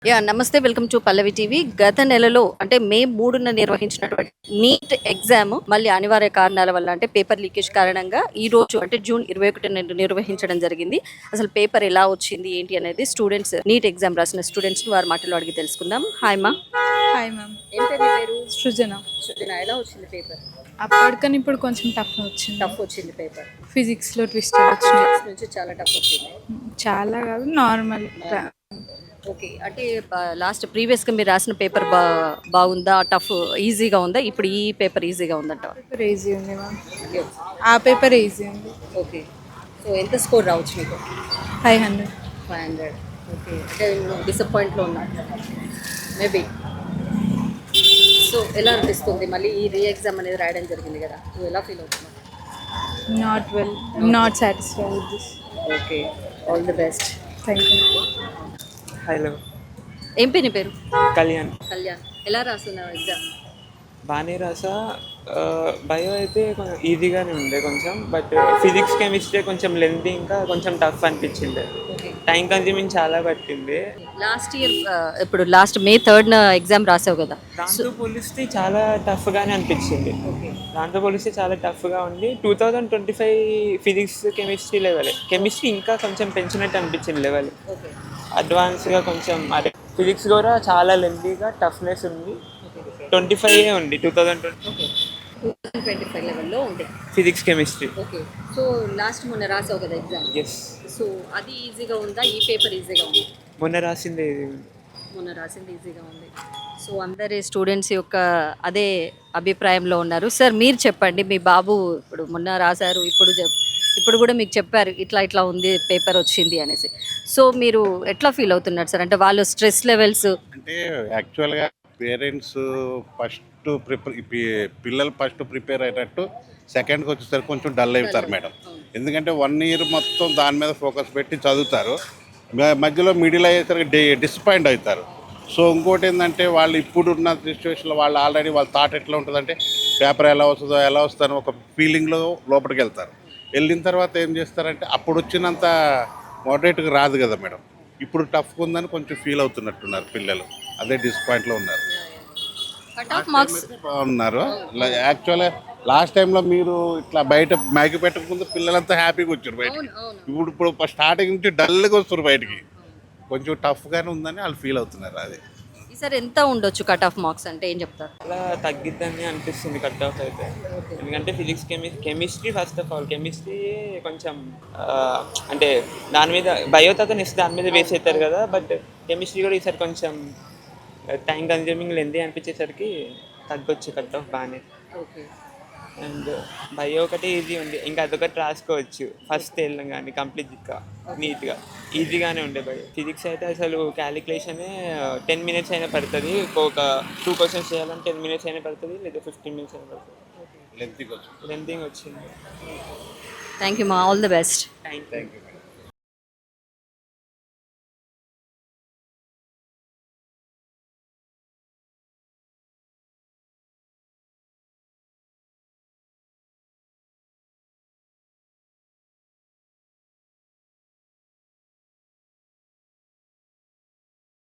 నమస్తే. Welcome to Pallavi TV. గత నెలలో అంటే మే 3న నిర్వహించినటువంటి నీట్ ఎగ్జామ్ మళ్ళీ అనివార్య కారణాల వల్ల అంటే పేపర్ లీకేజ్ కారణంగా ఈ రోజు అంటే జూన్ 21న నిర్వహించడం జరిగింది. అసలు పేపర్ ఎలా వచ్చింది ఏంటి అనేది స్టూడెంట్స్ నీట్ ఎగ్జామ్ రాసిన స్టూడెంట్స్ వారి మాటలో అడిగి తెలుసుకుందాం. హాయ్ మా. Hi ma'am. ఏం పేరు మీ పేరు? సృజన. సృజన, ఎలా వచ్చింది పేపర్? అప్పటికని ఇప్పుడు కొంచెం టఫ్ వచ్చింది. టఫ్ వచ్చింది పేపర్. ఫిజిక్స్లో ట్విస్టెడ్ వచ్చింది. నుంచి చాలా టఫ్ వచ్చింది. చాలా కాదు, నార్మల్. ఓకే, అంటే లాస్ట్ ప్రీవియస్గా మీరు రాసిన పేపర్ బాగుందా, టఫ్ ఈజీగా ఉందా? ఇప్పుడు ఈ పేపర్ ఈజీగా ఉందంట? పేపర్ ఈజీ ఉంది మ్యామ్. ఆ పేపర్ ఈజీ ఉంది. ఓకే, సో ఎంత స్కోర్ రావచ్చు మీకు? 500. 500. ఓకే, అంటే డిసప్పాయింట్లో ఉన్నా మేబీ. సో ఎలా అనిపిస్తుంది మళ్ళీ ఈ రీ ఎగ్జామ్ అనేది రాయడం జరిగింది కదా, నువ్వు ఎలా ఫీల్ అవుతున్నావు? Not well, not satisfied with this. Okay, all the best. Thank you. Hello, ఏం పేరు నీ పేరు? కళ్యాణ్. కళ్యాణ్, ఎలా రాస్తున్నావు ఎగ్జామ్? బాగానే రాసా. బయో అయితే కొంచెం ఈజీగానే ఉండే కొంచెం, బట్ ఫిజిక్స్ కెమిస్ట్రీ కొంచెం లెంతీ, ఇంకా కొంచెం టఫ్ అనిపించింది. టైం కన్జ్యూమింగ్ చాలా పట్టింది. లాస్ట్ ఇయర్ ఇప్పుడు లాస్ట్ మే 3న ఎగ్జామ్ రాసావు కదా, దాంతో పోలిస్తే చాలా టఫ్గానే అనిపించింది. దాంతో పోలిస్తే చాలా టఫ్గా ఉంది. 2025 ఫిజిక్స్ కెమిస్ట్రీ లెవెల్, కెమిస్ట్రీ ఇంకా కొంచెం పెంచినట్టు అనిపించింది లెవెల్. అడ్వాన్స్గా కొంచెం అదే ఫిజిక్స్ కూడా చాలా లెంతీగా టఫ్నెస్ ఉంది. 25 ఉంది 2025 లెవెల్లో ఉంది physics chemistry. Okay, so last మొన్న రాసావు కదా ఎగ్జామ్, ఎస్. సో అది ఈజీగా ఉందా, ఈ పేపర్ ఈజీగా ఉంది? మొన్న రాసింది మొన్న రాసింది ఈజీగా ఉంది. సో అందరి స్టూడెంట్స్ యొక్క అదే అభిప్రాయంలో ఉన్నారు. సార్ మీరు చెప్పండి, మీ బాబు ఇప్పుడు మొన్న రాశారు, ఇప్పుడు కూడా మీకు చెప్పారు ఇట్లా ఇట్లా ఉంది పేపర్ వచ్చింది అనేసి. సో మీరు ఎట్లా ఫీల్ అవుతున్నారు సార్? అంటే వాళ్ళు స్ట్రెస్ లెవెల్స్ అంటే యాక్చువల్గా పేరెంట్స్ పిల్లలు ఫస్ట్ ప్రిపేర్ అయ్యేటట్టు సెకండ్కి వచ్చేసరికి కొంచెం డల్ అవుతారు మేడం. ఎందుకంటే 1 ఇయర్ మొత్తం దాని మీద ఫోకస్ పెట్టి చదువుతారు, మధ్యలో మిడిల్ అయ్యేసరికి డిసప్పాయింట్ అవుతారు. సో ఇంకోటి ఏంటంటే వాళ్ళు ఇప్పుడున్న సిచ్యువేషన్లో వాళ్ళు ఆల్రెడీ వాళ్ళ థాట్ ఎట్లా ఉంటుందంటే పేపర్ ఎలా వస్తుందో ఒక ఫీలింగ్లో లోపలికి వెళ్తారు. వెళ్ళిన తర్వాత ఏం చేస్తారంటే అప్పుడు వచ్చినంత మోడరేట్గా రాదు కదా మేడం, ఇప్పుడు టఫ్గా ఉందని కొంచెం ఫీల్ అవుతున్నట్టున్నారు పిల్లలు. అదే డిసప్పాయింట్లో ఉన్నారు. బాగున్నారు. యాక్చువల్గా లాస్ట్ టైంలో మీరు ఇట్లా బయట మైకి పెట్టకముందు పిల్లలంతా హ్యాపీగా వచ్చారు బయటకి. ఇప్పుడు స్టార్టింగ్ నుంచి డల్గా వస్తారు బయటికి. కొంచెం టఫ్గానే ఉందని వాళ్ళు ఫీల్ అవుతున్నారు. అదే ఈసారి ఎంత ఉండొచ్చు కట్ ఆఫ్ మార్క్స్ అంటే ఏం చెప్తారు? అలా తగ్గిద్దని అనిపిస్తుంది కట్ ఆఫ్ అయితే. ఎందుకంటే physics chemistry first of all chemistry కొంచెం అంటే దాని మీద బయో నెక్స్ట్ దాని మీద వేస్ట్ అవుతారు కదా, బట్ కెమిస్ట్రీ కూడా ఈసారి కొంచెం టైం కన్జ్యూమింగ్ లెంతీ అనిపించేసరికి తగ్గొచ్చు కట్ ఆఫ్ బాగానే. ఓకే, అండ్ బయో ఒకటి ఈజీ ఉంది, ఇంకా అదొకటి రాసుకోవచ్చు ఫస్ట్ వెళ్ళడం కానీ కంప్లీట్గా నీట్గా ఈజీగానే ఉండే బయో. ఫిజిక్స్ అయితే అసలు క్యాలిక్యులేషనే 10 మినిట్స్ అయినా పడుతుంది. ఒక 2 క్వశ్చన్స్ చేయాలంటే 10 మినిట్స్ అయినా పడుతుంది, లేదా 15 మినిట్స్ అయినా పడుతుంది. లెంతీగా లెంతీగా వచ్చింది. థ్యాంక్ యూ మా, all the best. Thank you.